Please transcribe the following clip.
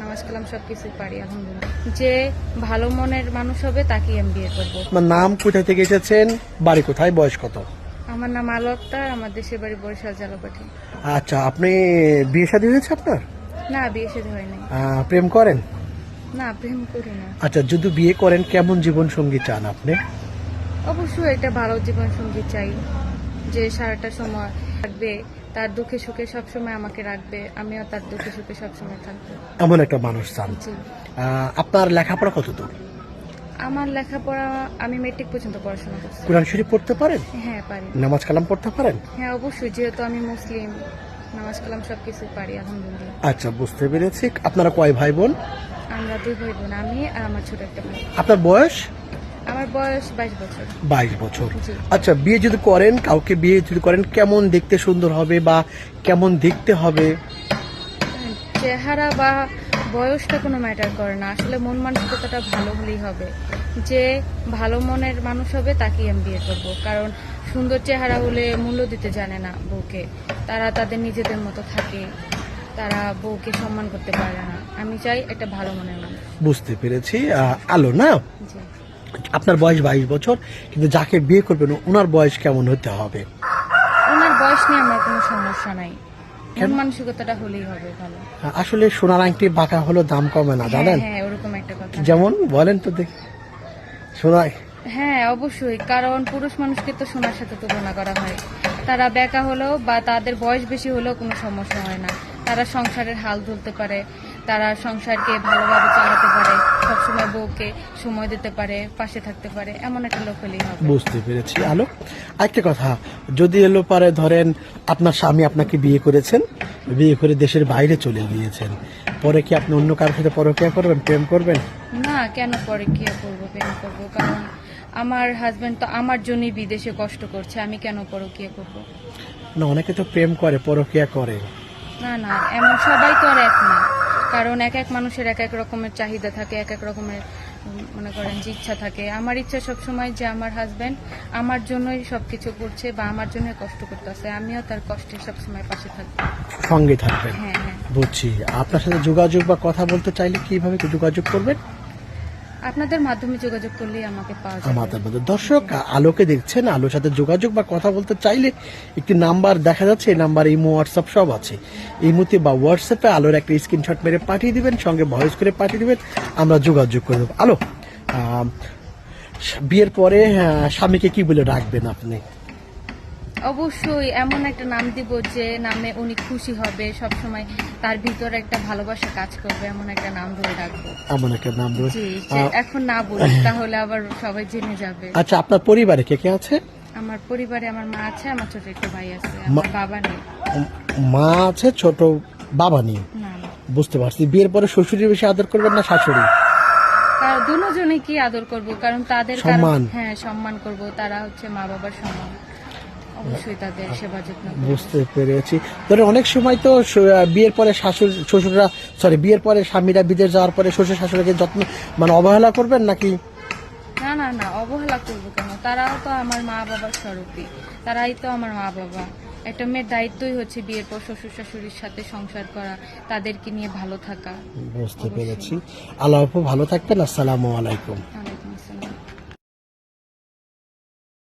নামাজ কালাম সবকিছু পারি আলহামদুলিল্লাহ। যে ভালো মনের মানুষ হবে তাকেই আমি বিয়ে করবো। আপনার নাম, কোথায় থেকে এসেছেন, বাড়ি কোথায়, বয়স কত? আমার নাম আলো আক্তার, আমার দেশের বাড়ি বরিশাল জালাপাঠি। আচ্ছা, আপনি বিয়ে শাদী হয়েছে আপনার? না, বিয়ে শাদী হয় নাই। প্রেম করেন? না, প্রেম করি না। আচ্ছা, যদি বিয়ে করেন কেমন জীবন সঙ্গী চান আপনি? অবশ্যই একটা ভালো জীবন সঙ্গী চাই, যে সারাটা সময় থাকবে, তার দুঃখে সুখে সবসময় আমাকে রাখবে, আমিও তার দুঃখে সুখে সবসময় থাকবো। এমন একটা মানুষ চান। জি। আপনার লেখাপড়া কতদূর? আমার লেখাপড়া, আমি মেট্রিক পর্যন্ত পড়াশোনা করছি। কোরআন শরীফ পড়তে পারেন? হ্যাঁ, পারি। নামাজ কালাম পড়তে পারেন? হ্যাঁ, অবশ্যই, যেহেতু আমি মুসলিম, নামাজ কালাম সবকিছু পারি আলহামদুলিল্লাহ। আচ্ছা, বুঝতে পেরেছি। আপনারা কয় ভাই বোন? আমরা 2 ভাই বোন, আমি আর আমার ছোট একটা ভাই। আপনার বয়স? আমার বয়স 22 বছর। 22 বছর। জি। আচ্ছা, বিয়ে যদি করেন, কাউকে বিয়ে যদি করেন, কেমন দেখতে সুন্দর হবে বা কেমন দেখতে হবে? চেহারা বা বয়সটা কোনো ম্যাটার করে না, আসলে মন মানসিকতাটা ভালো হলেই হবে। যে ভালো মনের মানুষ হবে তাকেই আমি বিয়ে করবো, কারণ সুন্দর চেহারা হলে মূল্য দিতে জানে না বউকে, তারা তাদের নিজেদের মতো থাকে, তারা বউকে সম্মান করতে পারে না। আমি চাই একটা ভালো মনের মানুষ। বুঝতে পেরেছি। আলো না, জি। আপনার বয়স 22 বছর, কিন্তু যাকে বিয়ে করবেন ওনার বয়স কেমন হতে হবে? ওনার বয়স নিয়ে আমার কোনো সমস্যা নাই, মন মানসিকতাটা হলেই হবে ভালো। আসলে সোনার আংটি বাঁকা হলো দাম কমে না, হ্যাঁ, জানেন? হ্যাঁ, ওরকম একটা কথা। যেমন বলেন তো দেখি। সোনার হ্যাঁ, অবশ্যই, কারণ পুরুষ মানুষকে তো সোনার সাথে তুলনা করা হয়। তারা বেকা হলেও বা তাদের বয়স বেশি হলেও কোনো সমস্যা হয় না, তারা সংসারের হাল ধরতে পারে, তারা সংসারকে ভালোভাবে চালাতে পারে, সবসময় বউকে সময় দিতে পারে, পাশে থাকতে পারে, এমন একটা লোক হলেই হবে। বুঝতে পেরেছি। আলো, একটা কথা, যদি এলো পারে ধরেন আপনার স্বামী আপনাকে বিয়ে করেছেন, বিয়ে করে দেশের বাইরে চলে গিয়েছেন, পরে কি আপনি অন্য কারোর সাথে পরকীয়া করবেন, প্রেম করবেন? না, কেন পরে কি করবো, প্রেম করবো? কারণ আমার হাজবেন্ড তো আমার জন্যই বিদেশে কষ্ট করছে, আমি কেন পরকীয়া করবো? না, অনেকে তো প্রেম করে, পরকীয়া করে। না, না, এমন সবাই তো আর এক না, কারণ এক এক মানুষের এক এক রকমের চাহিদা থাকে, এক এক রকমের মনে করেন যে ইচ্ছা থাকে। আমার ইচ্ছা সবসময় যে আমার হাজবেন্ড আমার জন্যই সবকিছু করছে বা আমার জন্য কষ্ট করতেছে, আমিও তার কষ্টে সবসময় পাশে থাকবো। সঙ্গে থাকবেন। হ্যাঁ, হ্যাঁ। বুঝছি। আপনার সাথে যোগাযোগ বা কথা বলতে চাইলে কিভাবে যোগাযোগ করবেন? আপনাদের মাধ্যমে যোগাযোগ করলেই আমাকে পাওয়া যাবে। আমাদের মধ্যে দর্শক আলোকে দেখছেন, আলোর সাথে যোগাযোগ বা কথা বলতে চাইলে একটি নাম্বার দেখা যাচ্ছে, এই নাম্বার ইমো, হোয়াটসঅ্যাপ সব আছে। ইমোতে বা হোয়াটসঅ্যাপে আলোর একটা স্ক্রিনশট মেরে পাঠিয়ে দিবেন, সঙ্গে ভয়েস করে পাঠিয়ে দিবেন, আমরা যোগাযোগ করে দেবো। আলো, বিয়ের পরে স্বামীকে কি বলে রাখবেন আপনি? অবশ্যই এমন একটা নাম দিব যে নামে উনি খুশি হবে, সবসময় তার ভিতরে একটা ভালোবাসা কাজ করবে, এমন একটা নাম ধরে রাখবো। এমন একটা নাম দেবেন। জি, যে এখন না বলি তাহলে আবার সবাই জেনে যাবে। আচ্ছা, আপনার পরিবারে কে কে আছে? আমার পরিবারে আমার মা আছে, আমার ছোট একটা ভাই আছে, আমার বাবা নেই। মা আছে, ছোট বাবা নেই। না, না, বুঝতে পারছি। বিয়ের পরে শ্বশুরি বেশি আদর করবেন না শাশুড়ি? কারণ দুজনে কি আদর করব, কারণ তাদের সম্মান। হ্যাঁ, সম্মান করব, তারা হচ্ছে মা বাবার সম্মান, অবশ্যই তাদের সেবা যত্ন করব। বুঝতে পেরেছি। ধরে অনেক সময় তো বিয়ের পরে শ্বশুররা, বিয়ের পরে স্বামীরা বিদেশ যাওয়ার পরে শ্বশুর শাশুড়িকে যত্ন মানে অবহেলা করবেন নাকি? না, না, না, অবহেলা করবো কেন? তারাও তো আমার মা বাবার স্বরূপই, তারাই তো আমার মা বাবা। একটা মেয়ের দায়িত্বই হচ্ছে বিয়ের পর শ্বশুর শাশুড়ির সাথে সংসার করা, তাদেরকে নিয়ে ভালো থাকা। বুঝতে পেরেছি। আল্লাহ, ভালো থাকবেন। আসসালামু আলাইকুম।